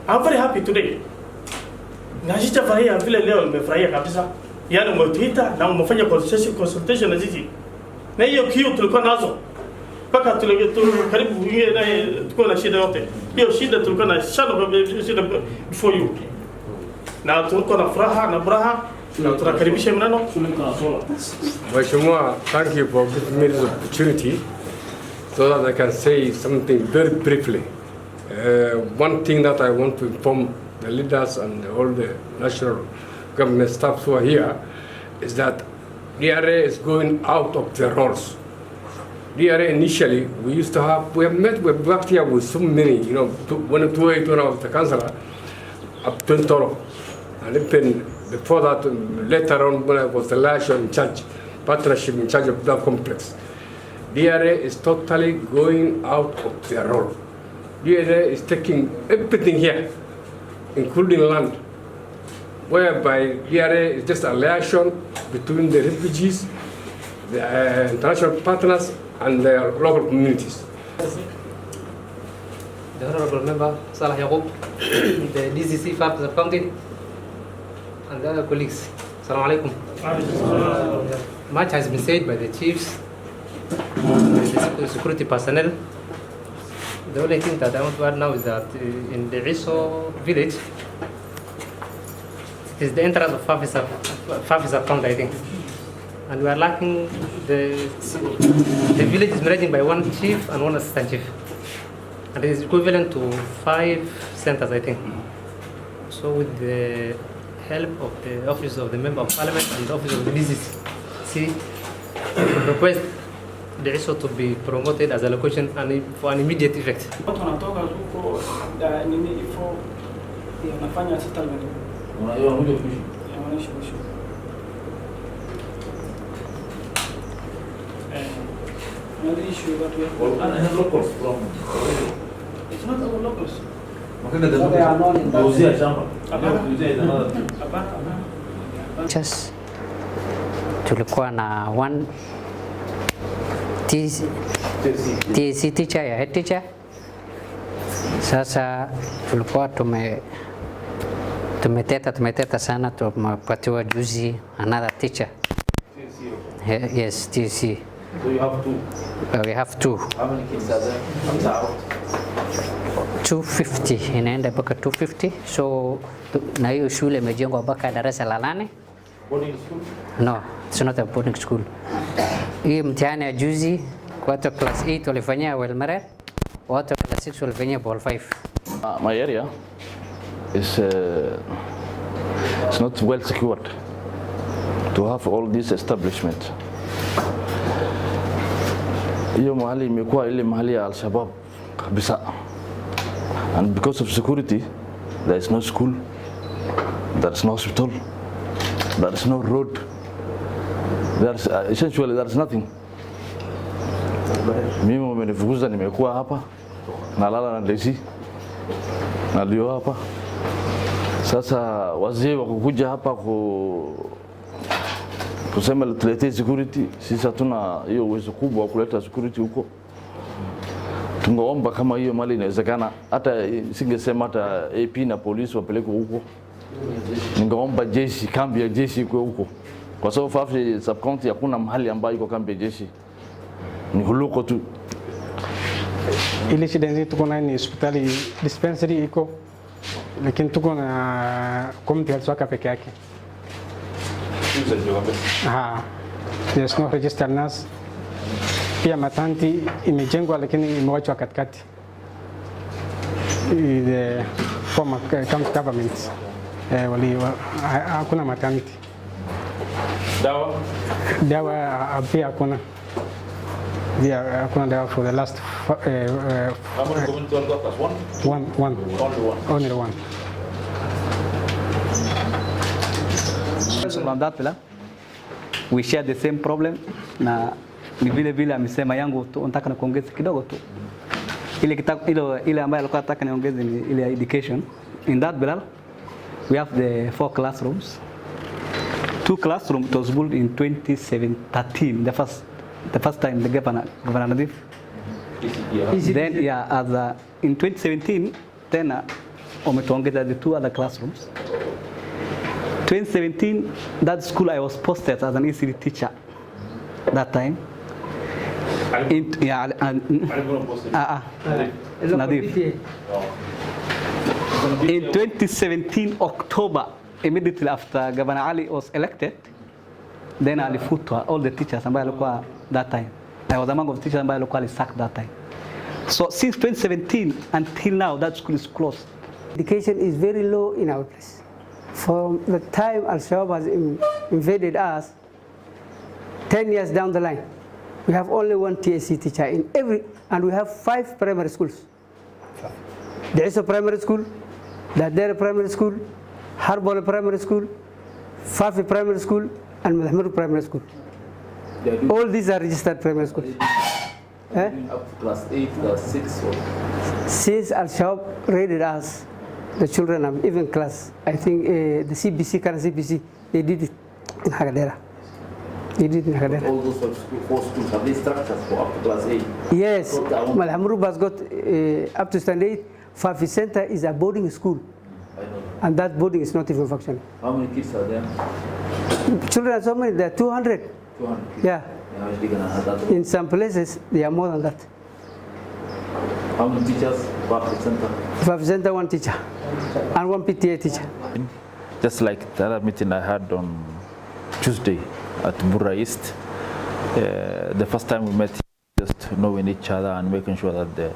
I'm very happy today. Na sijafurahia vile leo nimefurahia kabisa. Yaani umetuita na umefanya consultation na sisi. Na hiyo kiu tulikuwa nazo. Paka karibu wengine naye tulikuwa na shida yote. Hiyo shida tulikuwa na shida before you. Na tulikuwa na furaha na braha na tunakaribisha mnano. Mheshimiwa, thank you for giving me this opportunity so that I can say something very briefly. One thing that I want to inform the leaders and all the national government staff who are here is that DRA is going out of the roles. DRA initially, we worked here with so many, when I was the councillor, up to Toro. And even before that, later on, when I was the last in charge, partnership in charge of that complex, DRA is totally going out of their role. DRA is taking everything here, including land, whereby DRA is just a liaison between the refugees, the international partners, and their local communities. The Honorable Member Salah Yaqub, the DCC FAFI subcounty, and the other colleagues. Assalamu alaikum. Much has been said by the chiefs, the security personnel. The only thing that I want to add now is that in the Riso village, it is the entrance of FAFI subcounty, I think. And we are lacking the village is managed by one chief and one assistant chief. And it is equivalent to 5 centers, I think. So with the help of the Office of the Member of Parliament and the Office of the DCC, we request the ISO to be promoted as a location and for an immediate effect. Another issue that we have. Locals from. It's not our locals. They are not in Just tulikuwa na one TC teacher ya head teacher. Sasa tulikuwa tumeteta sana, tumepatiwa juzi another teacher. Yes, TC. So you have 2? We have 2. How many kids are there? 250, inaenda mpaka 250. So na hiyo shule imejengwa mpaka darasa la 8. Boarding school? No, it's not a boarding school. Hii mtihani ya juzi watu class 8 walifanyia Welmeret, watu class 6 walifanyia ball 5. My area is it's not well secured to have all these establishments. Hiyo mahali imekuwa ile mahali ya Al-Shabaab kabisa. And because of security, there is no school, there is no hospital, there is no road, there's essentially there is nothing. Mimi nimenifukuza, nimekuwa hapa nalala na lezi nalio hapa. Sasa wazee wakukuja hapa kusema tuletee security, sisi hatuna hiyo uwezo kubwa wa kuleta security huko. Tungeomba kama hiyo mali inawezekana, hata singesema hata AP na polisi wapeleke huko. Ningeomba jeshi, kambi ya jeshi iko huko. Kwa sababu FAFI subcounty hakuna mahali ambayo iko kambi ya jeshi. Ni huluko tu. Ile shida nzito tuko nayo ni hospitali dispensary iko, lakini tuko na community health worker peke yake. There's no registered nurse. Pia maternity imejengwa lakini imewachwa katikati. The former county government hakuna maternity. Dawa pia hakuna. Hakuna dawa for the last how many community doctors? One? Only one. From that pillar, we share the same problem na ni vile amesema yangu tu nataka na kuongeza kidogo tu. Ile ambayo alikuwa nataka niongeze ni ile education. In that pillar, we have the 4 classrooms. 2 classrooms was built in 2013, the first time the Governor Nadif. Then in 2017, then wametuongeza the 2 other classrooms. 2017, that school I was posted as an ECD teacher that time. Nadif. In 2017 October, immediately after Governor Ali was elected, then alifutwa all the teachers ambaye alikuwa that time. I was among of the teachers ambaye alikuwa sacked that time. So since 2017 until now, that school is closed. Education is very low in our place. From the time Al-Shabaab has invaded us, 10 years down the line, we have only 1 TSC teacher in every, and we have 5 primary schools. There is a primary school, the Dere Primary School, Harbol Primary School, FAFI Primary School, and Mahmoud Primary School. All these are registered primary schools. Up to class 8, class 6? Or? Since Al-Shabaab raided us, the children are even class. I think the CBC, current CBC, they did it in Hagadera. They did it in Hagadera. All those 4 schools, have they structures for up to class 8? Yes. Malhamrub has got up to standard 8. Fafi Center is a boarding school. I know. And that boarding is not even functioning. How many kids are there? Children are so many, there are 200. 200 kids? Yeah. In some places, they are more than that. How many teachers? Fafi Center? Fafi Center, 1 teacher. And 1 PTA teacher. Just like the other meeting I had on Tuesday at Bura East, the first time we met, just knowing each other and making sure that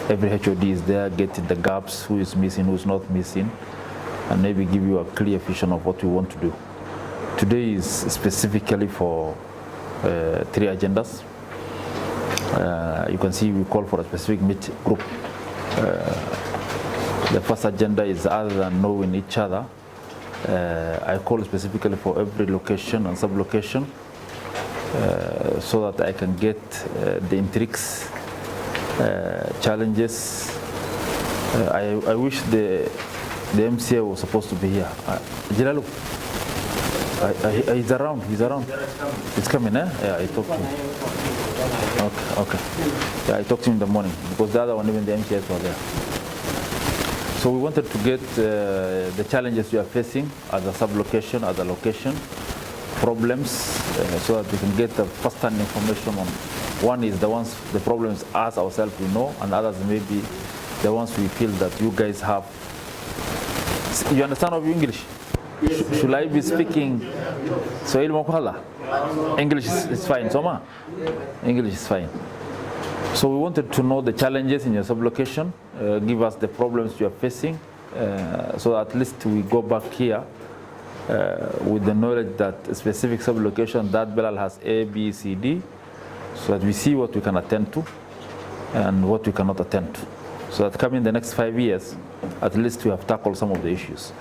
every HOD is there, getting the gaps, who is missing, who's not missing, and maybe give you a clear vision of what we want to do. Today is specifically for 3 agendas. You can see we call for a specific group. The first agenda is, other than knowing each other, I call specifically for every location and sub-location so that I can get the intrigues, challenges. I wish the MCA was supposed to be here. Jilalu, he's around. He's coming, eh? Yeah, I talked to him. Okay. Yeah, I talked to him in the morning because the other one, even the MCAs were there. So we wanted to get the challenges we are facing as a sub-location, as a location, problems, so that we can get the first-hand information on. One is the problems us ourselves we know, and others may be the ones we feel that you guys have. You understand of English? Yes. Should I be speaking Swahili Mokwala? English is fine, Soma? English is fine. So we wanted to know the challenges in your sub-location, give us the problems you are facing, so that at least we go back here with the knowledge that a specific sub-location, that Belal has A, B, C, D, so that we see what we can attend to and what we cannot attend to. So that coming in the next 5 years, at least we have tackled some of the issues.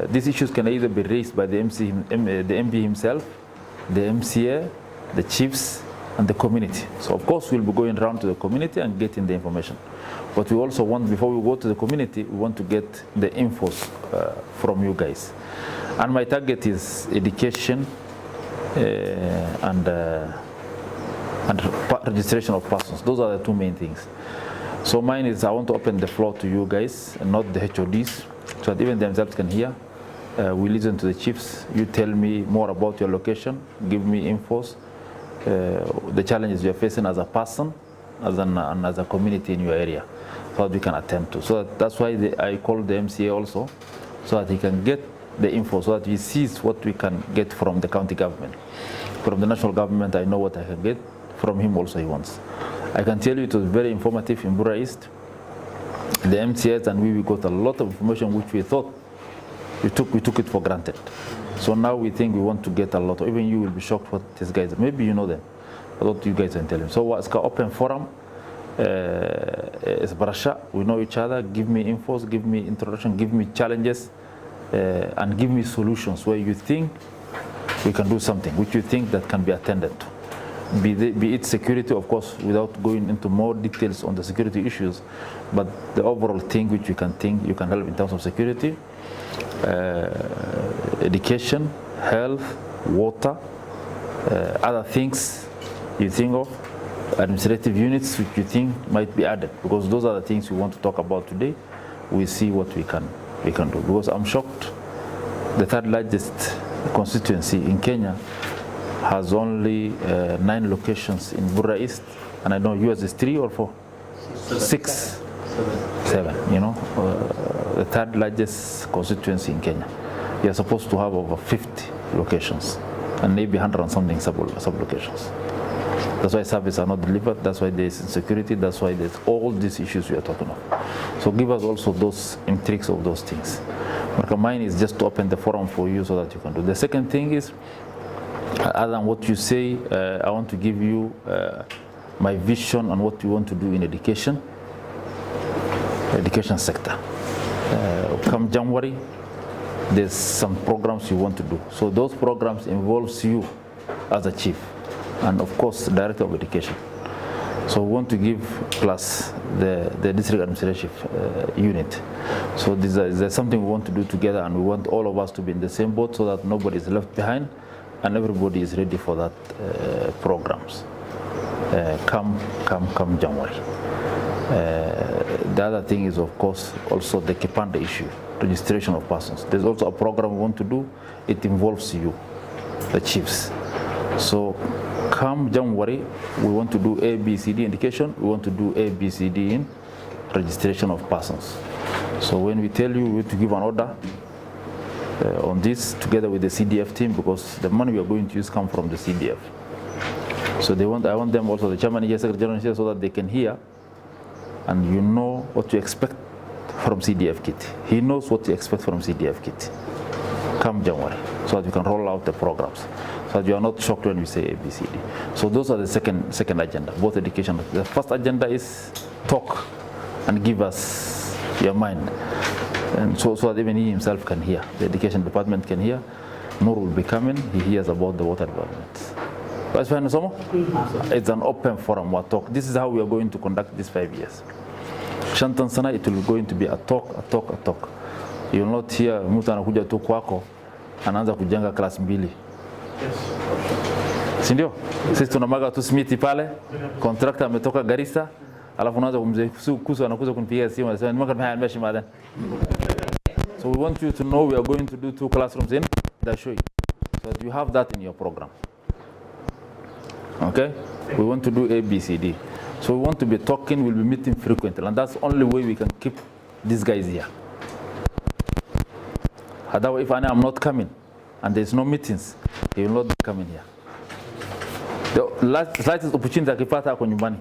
These issues can either be raised by the MB himself, the MCA, the chiefs, and the community. So of course we'll be going around to the community and getting the information. But we also want, before we go to the community, we want to get the infos from you guys. And my target is education and registration of persons. Those are the 2 main things. So mine is, I want to open the floor to you guys and not the HODs, so that even themselves can hear. We listen to the chiefs. You tell me more about your location, give me infos, the challenges you're facing as a person, as a community in your area, so that we can attend to. So that's why I call the MCA also, so that he can get the info, so that he sees what we can get from the county government. From the national government, I know what I can get. From him also he wants. I can tell you it was very informative in Bura East. The MCAs and we got a lot of information which we thought we took it for granted. So now we think we want to get a lot. Even you will be shocked what these guys, maybe you know them, but what you guys can tell them. So what's called open forum, it's Barasha, we know each other, give me infos, give me introduction, give me challenges, and give me solutions where you think we can do something, which you think that can be attended to. Be it security, of course, without going into more details on the security issues, but the overall thing which you can think you can help in terms of security, education, health, water, other things you think of, administrative units which you think might be added, because those are the things we want to talk about today, we see what we can do. Because I'm shocked, the third largest constituency in Kenya has only 9 locations in Burra East, and I know yours is 3 or 4? 6? 7, you know, the third largest constituency in Kenya. You're supposed to have over 50 locations and maybe 100 and something sub-locations. That's why services are not delivered, that's why there's insecurity, that's why there's all these issues we are talking of. So give us also those intrigues of those things. But mine is just to open the forum for you so that you can do. The second thing is, other than what you say, I want to give you my vision on what we want to do in education sector. Come January, there's some programs you want to do. So those programs involves you as a chief and of course the director of education. So we want to give plus the district administrative unit. So there's something we want to do together, and we want all of us to be in the same boat so that nobody is left behind and everybody is ready for that programs. Come January. The other thing is, of course, also the Kipande issue, registration of persons. There's also a program we want to do. It involves you, the chiefs. So come January, we want to do ABCD indication. We want to do ABCD in registration of persons. So when we tell you, we have to give an order on this together with the CDF team, because the money we are going to use comes from the CDF. So I want them also, the chairman here, secretary general here, so that they can hear and you know what to expect from CDF kit. He knows what to expect from CDF kit. Come January, so that you can roll out the programs, so that you are not shocked when we say ABCD. So those are the second agenda, both education. The first agenda is talk and give us your mind, and so that even he himself can hear, the education department can hear. Noor will be coming, he hears about the water development. It's an open forum, we talk. This is how we are going to conduct these 5 years. Shantan sana, it will going to be a talk. You will not hear mtu anakuja tu kwako anaanza kujenga class 2. Si ndio? Sisi tunamaga tu smiti pale, contractor ametoka Garissa, alafu unaanza kumzekusu anakuja kunipigia simu anasema nimaka tumehamia madam. So we want you to know we are going to do 2 classrooms in Dashui, so that you have that in your program. Okay? We want to do ABCD. So we want to be talking, we'll be meeting frequently, and that's the only way we can keep these guys here. Otherwise, if I am not coming and there's no meetings, he will not be coming here. The slightest opportunity akipata ako nyumbani.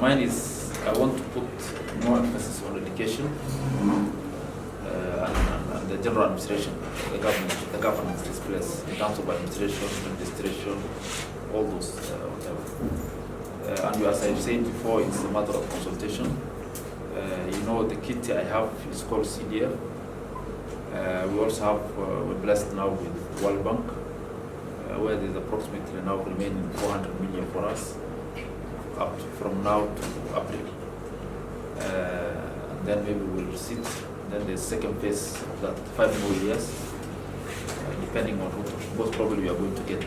Mine is, I want to put more emphasis on education and the general administration, the governance takes place in terms of administration, all those whatever. And as I said before, it's a matter of consultation. You know, the kit I have is called CDF. We also have, we're blessed now with World Bank, where there's approximately now remaining 400 million for us, up from now to April. And then maybe we'll sit. Then the second phase of that, 5 more years, depending on what probably we are going to get.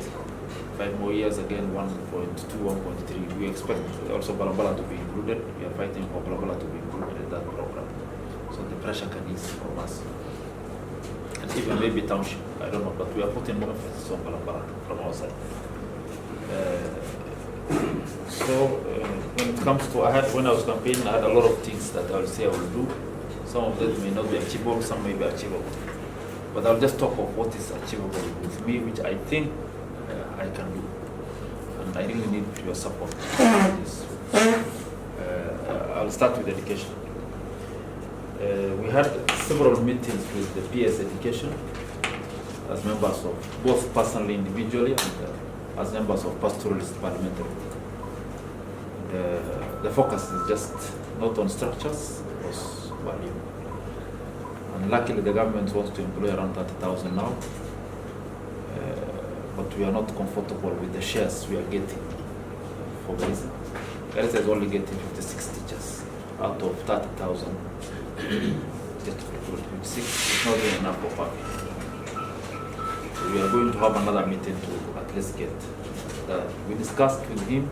5 more years, again, 1.2, 1.3. We expect also Balabala to be included. We are fighting for Balabala to be included in that program, so the pressure can ease from us. And even maybe township, I don't know, but we are putting more emphasis on Balabala from our side. When it comes to, when I was campaigning, I had a lot of things that I will say I will do. Some of them may not be achievable, some may be achievable. But I'll just talk of what is achievable with me, which I think I can do. And I really need your support. I'll start with education. We had several meetings with the PS education as members of, both personally, individually, and as members of pastoralist parliamentary. The focus is just not on structures, but value. And luckily the government wants to employ around 30,000 now. But we are not comfortable with the shares we are getting for Garissa. Garissa is only getting 56 teachers out of 30,000. Just 56 is not even enough for FAFI. So we are going to have another meeting to at least get that. We discussed with him.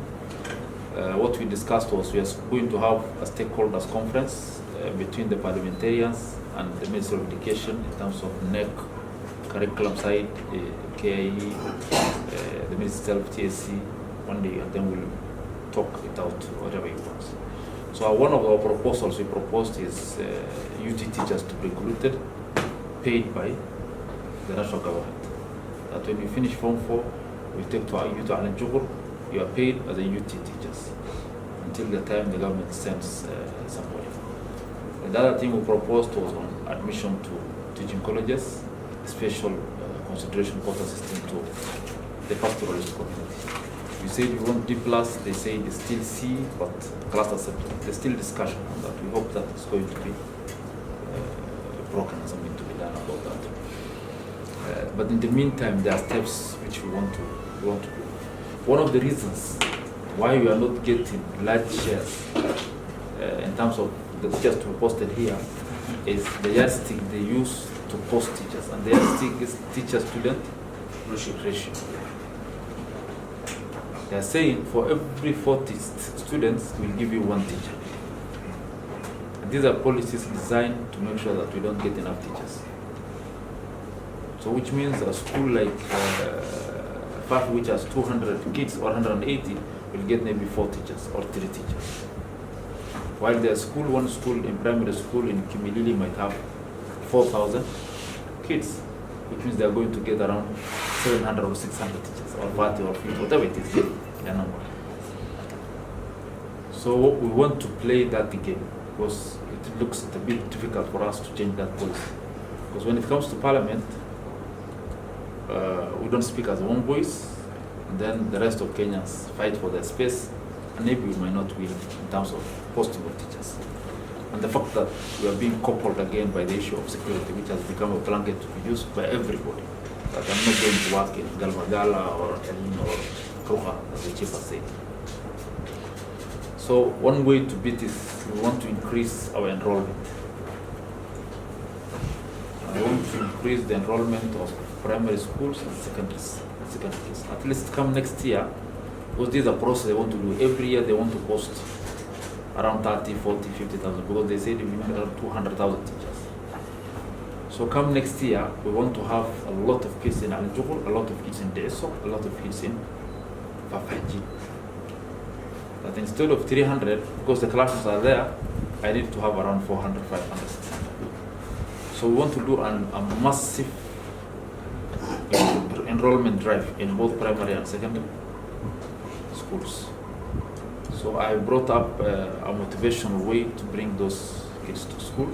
What we discussed was we are going to have a stakeholders conference between the parliamentarians and the Ministry of Education in terms of NEC, curriculum side, KIE, the Ministry of TSC, one day, and then we'll talk it out, whatever he wants. So one of our proposals we proposed is UT teachers to be recruited, paid by the national government. That when you finish Form 4, we take to Hon.Hangool, you are paid as a UT teachers until the time the government sends somebody. The other thing we proposed was on admission to teaching colleges, special consideration quota system to the pastoralist community. We said we want D+, they say it's still C, but class acceptance. There's still discussion on that. We hope that it's going to be broken and something to be done about that. But in the meantime, there are steps which we want to do. One of the reasons why we are not getting large shares in terms of the teachers to be posted here is the yardstick they use to post teachers, and the yardstick is teacher-student ratio. They are saying for every 40 students, we'll give you one teacher. And these are policies designed to make sure that we don't get enough teachers. So which means a school like FAFI, which has 200 kids or 180, will get maybe 4 teachers or 3 teachers. While the school, one school in primary school in Kimilili might have 4,000 kids, which means they are going to get around 700 or 600 teachers, or 40 or 50, whatever it is, their number. So we want to play that game, because it looks a bit difficult for us to change that policy. Because when it comes to parliament, we don't speak as one voice, and then the rest of Kenyans fight for their space, and maybe we might not win in terms of posting of teachers. And the fact that we are being coupled again by the issue of security, which has become a blanket to be used by everybody. That I'm not going to work in Galmagala or Elin or Kruha, as the chief has said. So one way to beat this, we want to increase our enrollment. I want to increase the enrollment of primary schools and secondaries. At least come next year, because this is a process they want to do. Every year they want to post around 30, 40, 50,000, because they said we need around 200,000 teachers. So come next year, we want to have a lot of kids in Hon.Hangool, a lot of kids in DSO, a lot of kids in FAFI. But instead of 300, because the classes are there, I need to have around 400, 500, 600. So we want to do a massive enrollment drive in both primary and secondary schools. So I brought up a motivational way to bring those kids to school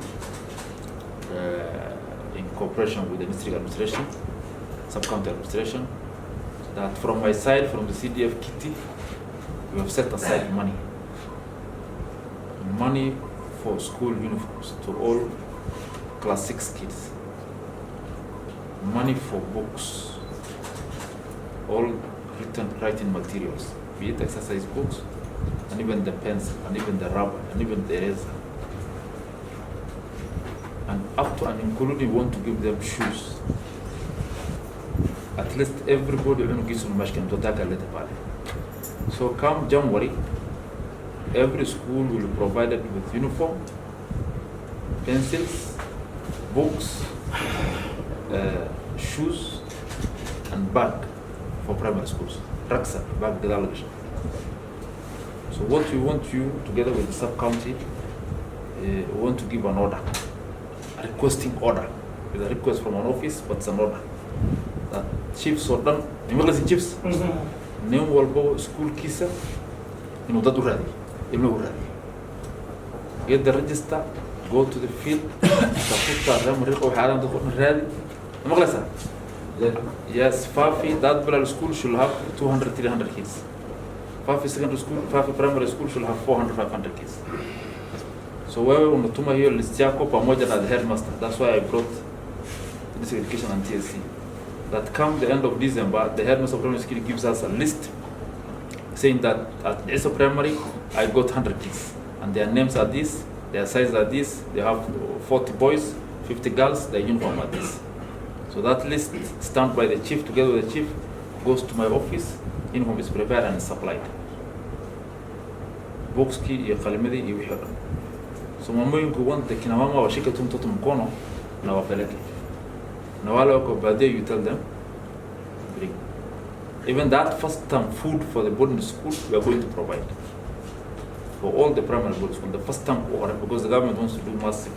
in cooperation with the district administration, sub-county administration, that from my side, from the CDF kitty, we have set aside money for school uniforms to all class 6 kids, money for books, all writing materials, be it exercise books, and even the pencil, and even the rubber, and even the eraser. And up to and including, want to give them shoes. At least everybody will get some machine to take a little bit. So come January, every school will be provided with uniform, pencils, books, shoes, and bag for primary schools. Rucksack, bag, television. So what we want you, together with the sub-county, we want to give an order, a requesting order. It's a request from an office, but it's an order. That chiefs or done, emergency chiefs, name will school kisa, that already, get the register, go to the field, yes, FAFI, that primary school should have 200, 300 kids. FAFI secondary school, FAFI primary school should have 400, 500 kids. So wewe unatuma hiyo list yako pamoja na the headmaster. That's why I brought this education and TSC. That come the end of December, the headmaster of primary school gives us a list saying that at ESO primary, I got 100 kids. And their names are this, their size are this, they have 40 boys, 50 girls, their uniform are this. So that list, stamped by the chief, together with the chief, goes to my office, uniform is prepared and supplied. Books ki, So mambo yungu want kina mama washike tu mtoto mkono na wapeleke. Na wale wako baadaye, you tell them, bring. Even that first term food for the boarding school, we are going to provide. For all the primary boarding school, the first term, because the government wants to do massive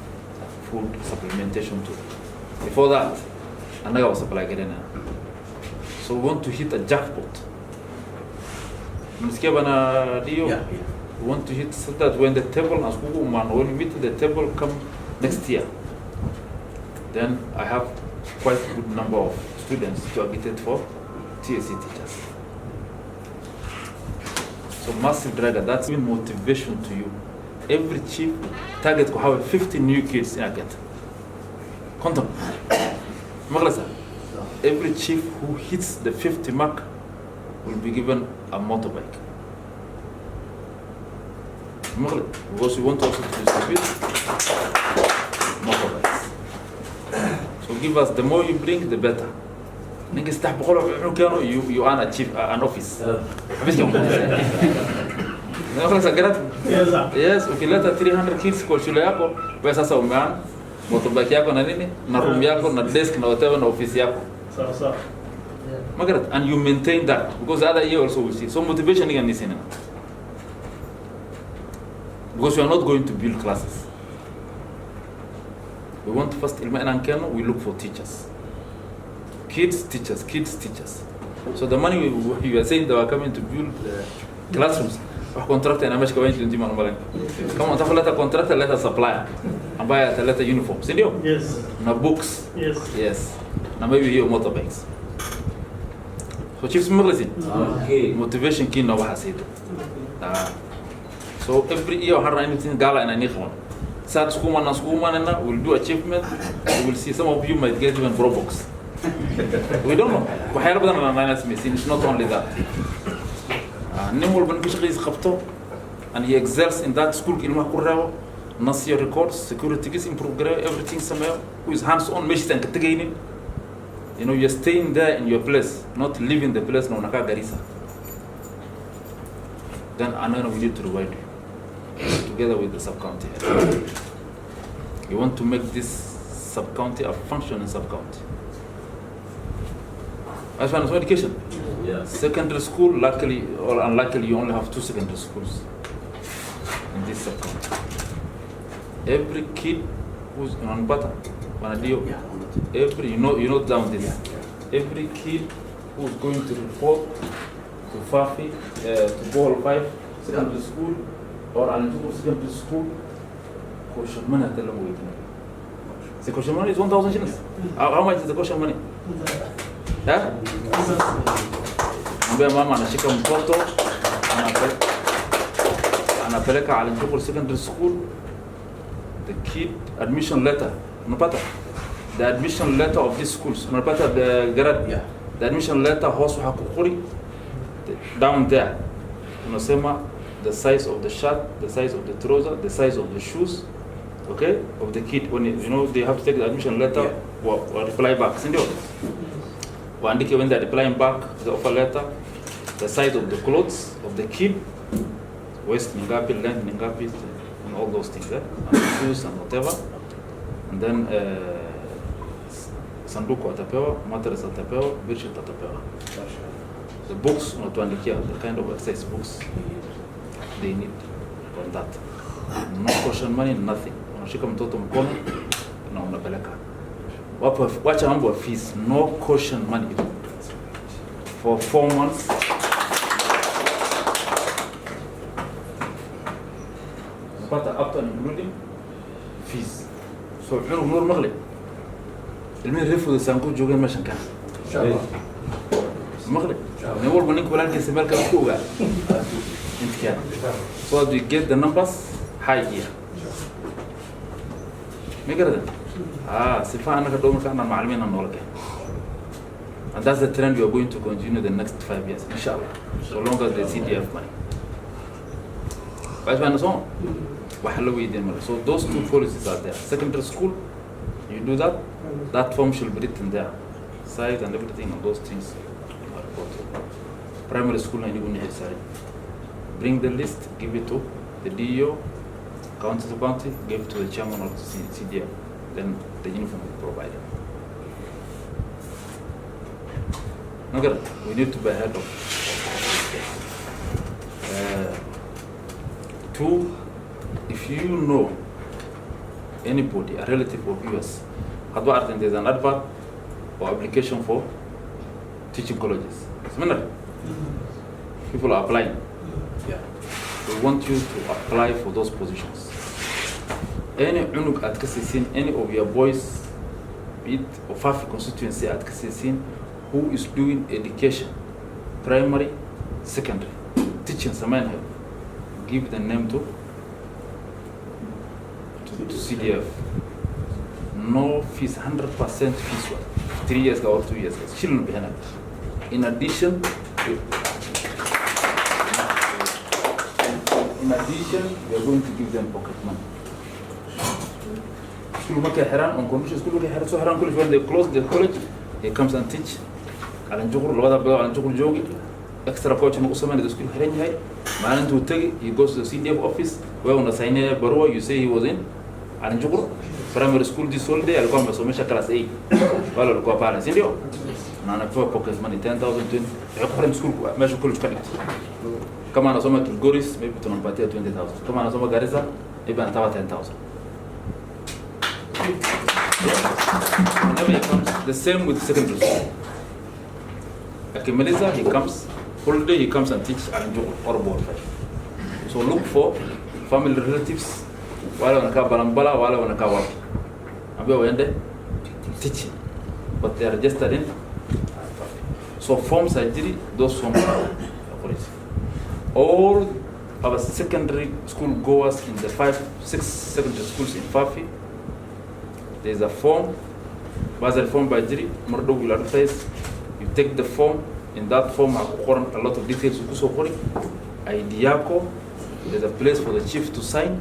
food supplementation too. Before that, another was supply getting. So we want to hit a jackpot. We want to hit so that when the table, as when we meet the table come next year, then I have quite a good number of students to agitate for TSC teachers. So massive dragger, that's been motivation to you. Every chief target to have 50 new kids in a get. Contact. Every chief who hits the 50 mark will be given a motorbike. Because we want also to distribute motorbikes. So give us, the more you bring, the better. You earn a chief, an office. Yes, ukileta 300 kids kwa shule yako, wewe sasa umeana motorbike yako na nini, na room yako na desk na whatever na office yako. Sawa. Margaret, and you maintain that because the other year also will see. So motivation again is in. Because we are not going to build classes. We want first ilma and ankeno, we look for teachers. Kids, teachers. So the money we are saying that we are coming to build classrooms. Contract and America going to demand money. Come on, let a contractor, let a supplier, and buy a letter uniform. See you? Yes. Na books. Yes. Now maybe here motorbikes. So chiefs motivation key no hasid. So every year har anything gala and anything. Sad school and will do achievement. You will see some of you might get even Robux. We don't know. It's not only that. And he excels in that school. Nasi records, security is improved, everything somewhere. Who is hands-on, you know, you're staying there in your place, not leaving the place. No, then another we need to reward you together with the sub-county. You want to make this sub-county a functioning sub-county. As far as education, secondary school, luckily or unluckily, you only have 2 secondary schools in this sub-county. Every kid who's on Bata, every you know down this. Every kid who's going to report to FAFI, to Bohol 5 secondary school or Antuku secondary school, caution money at the long way. The caution money is 1,000 shillings. How much is the caution money? Yeah? Mama anashika mtoto anapeleka Antuku secondary school. The kid admission letter, the admission letter of these schools, the admission letter house down there, the size of the shirt, the size of the trouser, the size of the shoes, okay, of the kid. When they have to take the admission letter or reply back. When they're replying back the offer letter, the size of the clothes of the kid, waist ningapi, length ningapi, and all those things, and shoes and whatever, and then sanduku atapewa, mattress atapewa, bedsheet atapewa. The books unatuandikia, the kind of exercise books they need on that. No caution money, nothing. Unashika mtoto mkono na unapeleka. Wacha mambo ya fees, no caution money for 4 months. Up and including fees. So نور مغلي. المين ريفو السانكو جوجين ما شنكان. مغلي. نقول بنيك ولا نكسر مالك كوجا. انت كان. So we get the numbers high here. مقدر. سفا أنا كدوم كان معلمين النورك. And that's the trend we are going to continue the next 5 years, inshallah. So long as the CDF money. But when so. So those 2 policies are there. Secondary school, you do that, that form should be written there. Size and everything and those things are reported. Primary school, and you side. Bring the list, give it to the DEO, county to county, give to the chairman of the CDF, then the uniform will be provided. Okay, we need to be ahead of this. Two, if you know anybody, a relative of yours, there's an advert or application for teaching colleges. People are applying. Yeah. We want you to apply for those positions. Any of your boys, be it of FAFI constituency at Kasesin, who is doing education, primary, secondary, teaching Saman, give the name to CDF. No fees, 100% fees, 3 years or 2 years. Children behind. In addition, we are going to give them pocket money. On condition, when they close the college, he comes and teach. Extra coach in Usman, the school, he goes to the CDF office, where on the sign Barua, you say he was in. Primary school this whole day, I'll come to class 8. Well, I'll go parents. And I put pocket money 10,000, 20. I'll school, measure college connect. Come on, some Goris, maybe to Nampatia 20,000. Come on, some Garissa, maybe an 10,000. Whenever he comes, the same with secondary school. Like in Melissa, he comes, whole day he comes and teaches or board. So look for family relatives. While on a Kabalambala, while on a Kawak. I'm teaching, but they are registered in. So forms I did, those forms are police. All our secondary school goers in the 5, 6 secondary schools in FAFI, there is a form, Basel form by Jiri, Murdo will advertise. You take the form, in that form, I have a lot of details. Idiako, there's a place for the chief to sign.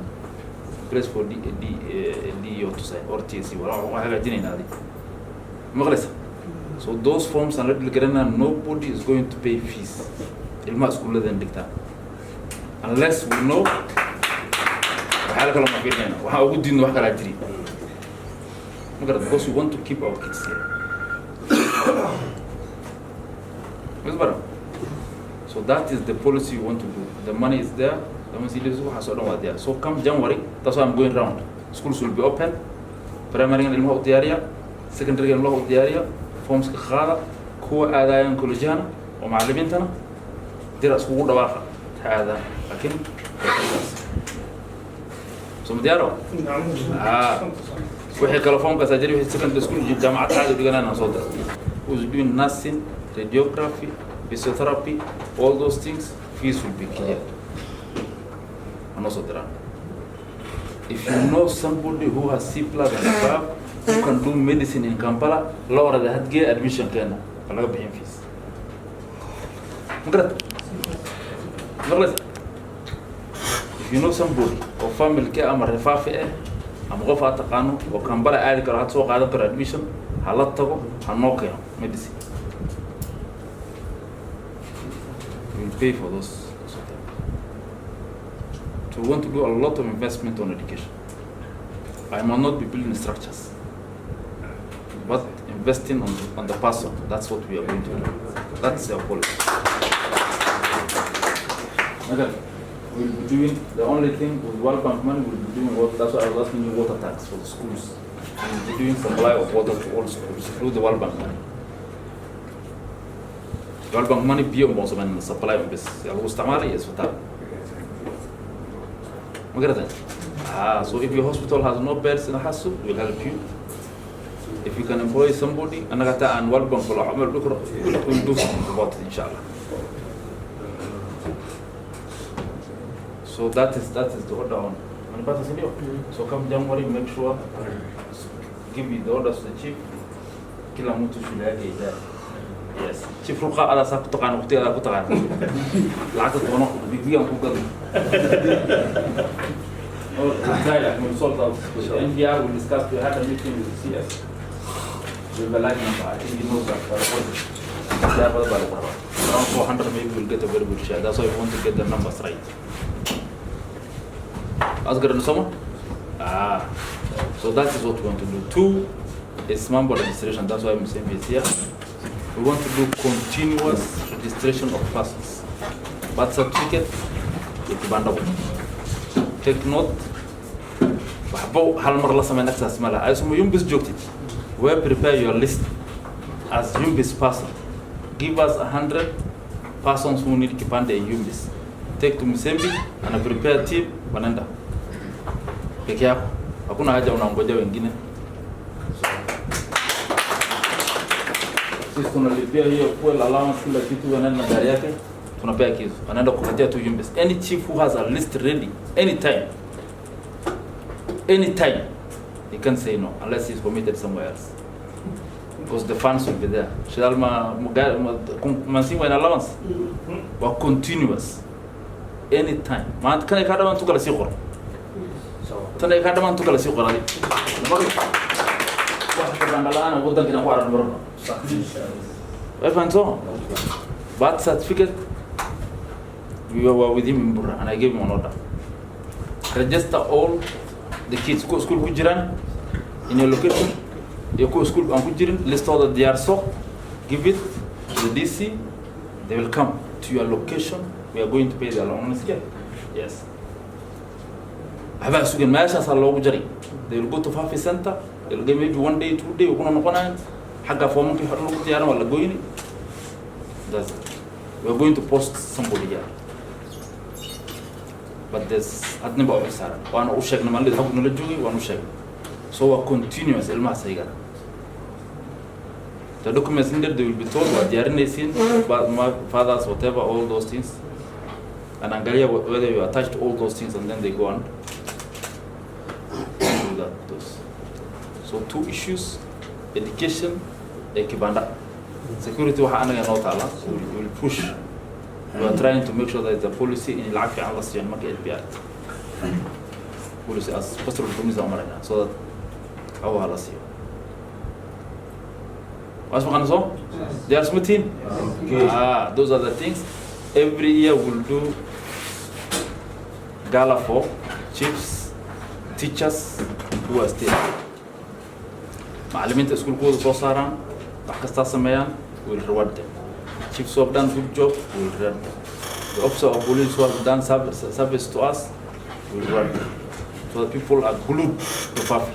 Place for DO to sign or TSC. So those forms are nobody is going to pay fees. Unless we know how would you know because we want to keep our kids here. So that is the policy we want to do. The money is there. So come January, that's why I'm going around. Schools will be open. Primary in the area, secondary in the area, forms Khara, Kua Adayan Collegiana, or Malibintana. There are school of Ada, Akin. So Diaro. We have California because I did his secondary school, Jamaat Hadigana Soda, who's doing nursing, radiography, physiotherapy, all those things, fees will be cleared. If you know somebody who has C+ and above, who can do medicine in Kampala, lower the head gear admission can allow him fees. If you know somebody or family care, I'm a FAFI, I'm a FAFI, or Kampala, I got so admission, Halatago, and no care medicine. You will pay for those. So we want to do a lot of investment on education. I might not be building structures, but investing on the person, that's what we are going to do. That's our policy. Okay. We'll be doing, the only thing with World Bank money, we'll be doing water, that's why I was asking you water tax for the schools. We'll be doing supply of water to all schools through the World Bank money. The World Bank money beyond also when the supply of this. Yes, for that. So if your hospital has no beds in a house, we'll help you. If you can employ somebody, and World Bank will do something about it, inshallah. So that is the order on. So come January, make sure, give me the orders to the chief. Kila mtu shule yake ida. Yes. Chief Ruka ala sa kutoka kutia kutoka. Laku tono bigbi ang kugal. Oh, Kaya will sort out. NPR will discuss. We had a meeting with the CS. With the line number, I think he knows that. Around 400 maybe we'll get a very good share. That's why we want to get the numbers right. Asgar and Soma? So that is what we want to do. 2 is member registration. That's why I'm saying this here. We want to do continuous registration of persons. Birth certificate, take note. I assume you where prepare your list as Yumbis person. Give us 100 persons who need Kipande in Yumbis. Take to Musembi and a prepare team Bananda. Peke yako. Hakuna haja unangoja wengine. Sisi tunalipia hiyo fuel allowance kila kitu wanaenda na gari yake. Tunapea kitu. Anaenda kupatia tu Yumbis. Any chief who has a list ready anytime, he can say no unless he's committed somewhere else. Because the funds will be there. Shidalma Mansiwa in allowance were continuous. Anytime. Man can I kada man tukala siqor. Tana kada man tukala siqor ali. Waxa bandalana wadanka waran marno. So birth certificate, we were with him in Burra and I gave him an order. Register all the kids go school Gujiran in your location. You go school and Gujiran, list all that they are so, give it to the DC, they will come to your location. We are going to pay the allowance here. Yes. They will go to FAFI center, they will give maybe 1 day, 2 days, that's it. We are going to post somebody here. But there's one so we're continuous. The documents needed, they will be told what they are in, but my fathers, whatever, all those things. And Angalia, whether you attach to all those things and then they go on. Do that. So 2 issues, education, Kibanda. Security, we will push. We are trying to make sure that the policy in Laku and Lasian market is policy as possible so that our Lasian. What's my answer? They are smoothing. Those are the things. Every year we'll do gala for chiefs, teachers who are still. Elementary school goes for Saran, we'll reward them. Chiefs who have done good job, we'll reward them. The officer of police who have done service to us, we'll reward them. So that people are glued to FAFI.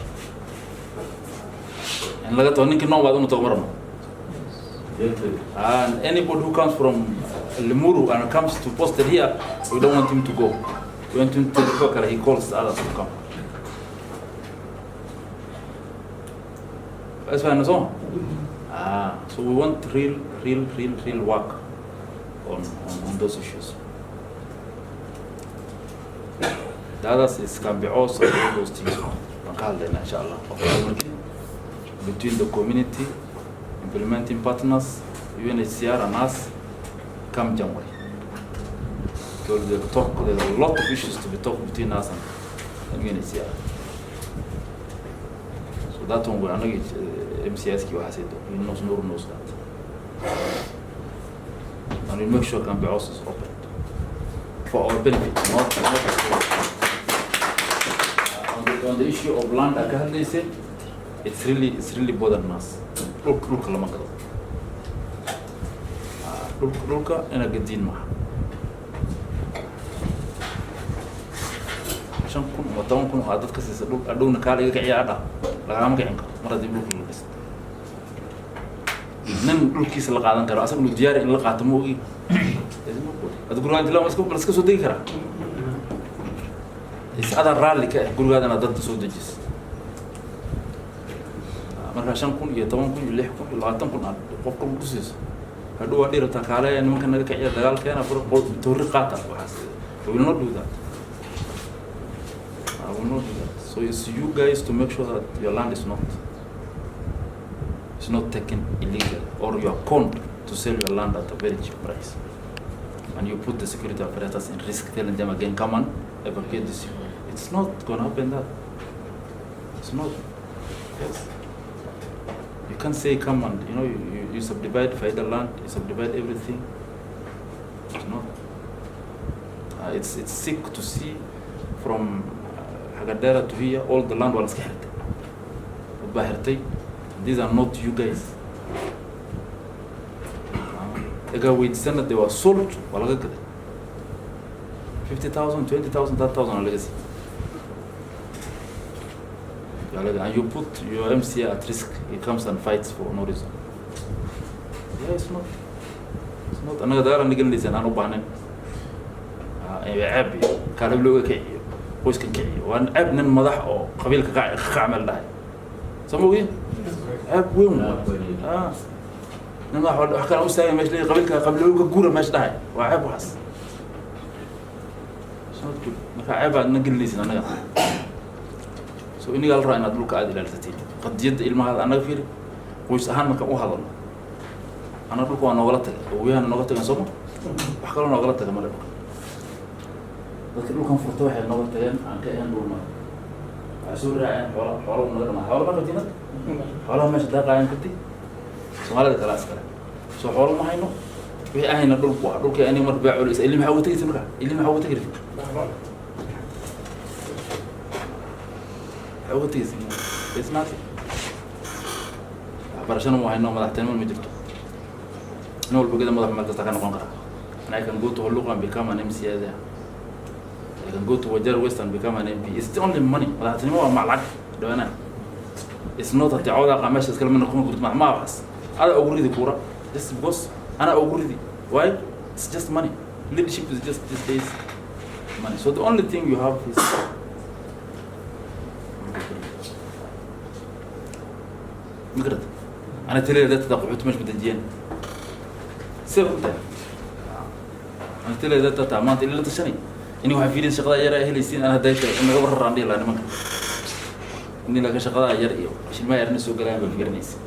And anybody who comes from Limuru and comes to post it here, we don't want him to go. We want him to go, he calls others to come. That's why I know. So we want real work on those issues. The others can be also all those things. Between the community, implementing partners, UNHCR and us, come January. So there's a lot of issues to be talked between us and UNHCR. So that one we are not MCS has it. He knows that. And we make sure can be also open for our benefit, not on the issue of land. They say it's really bothering us. Look, and a good dinner. I don't call it a Then look is like I don't know, dear in Lakatamogi. At the Grand Lamasco, let's go to Dikra. It's other rally, Gurga than other soldiers. Marashankun, Yatamku, Latamkun, of course. I do a deal of Takara and one can look at the Galcana for to Ricata. We will not do that. I will not do that. So it's you guys to make sure that your land is not taken illegal, or you are conned to sell your land at a very cheap price. And you put the security apparatus in risk, telling them again, come on, evacuate this. It's not going to happen that. It's not. Yes. You can't say, come on, you subdivide federal land, you subdivide everything. It's not. It's sick to see from Hagadera to here, all the land was scared. Baherte, these are not you guys. The guy with Senate, they were sold, 50,000, 20,000, 30,000 legacy. And you put your MCA at risk, he comes and fights for no reason. Yeah, it's not. It's not. أنا قدر أنا قلنا لسه أنا بانن. عيب كارب لوجا كي ويش كي وأنا عيب نن مدح أو قبيل كعمل ده. سموه عيب وين؟ نن ما حول حكى أمس مش لي قبل لوجا جورة مش ده وعيب وحس. ما عيب أنا قلنا لسه أنا. So ini kalau rakyat dulu keadilan tadi. Qadiyad ilmaha anak firi. Wis ahan maka u hadal. Anak dulu ko ana wala tagay. Wiyan noga tagan somo. Wax kale noga tagay mara. Dadka dulu kan furto waxay noga tagan aan ka ahan dhulma. Asuu raacay xoolo noga ma xoolo ma qadina. Xoolo meesha daaqayan kati. Soomaalida kala askara. So xoolo ma hayno. Wixii ahayna dhulku waa dhulkii ani mar baa culis ilmi waxa uu tagay marka. Ilmi waxa uu tagay. What is it? It's nothing. Operation mo hayno madaxteen ma jirto. No walba gada madax maalta ka noqon kara. I can go to Laku and become an MCA there. I can go to Wajar West and become an MP. It's only money. Madaxteen ma maclag. Dawana. It's not that تعود قماش تكلم منه كم قلت ما بس. أنا أقولي كورة. Just because أنا أقولي. Why? It's just money. Leadership is just these days money. So the only thing you have is مقرد أنا تلي ذات تقعد مش متجين سبب ده أنا تلي ذات تعمانت إلا تشني إني واحد فيني شغلة يرى أهلي سين أنا دايت إني قبر الرندي لا أنا ما إني لك شغلة يرى إيو مش ما يرني سوق لا بفكرنيس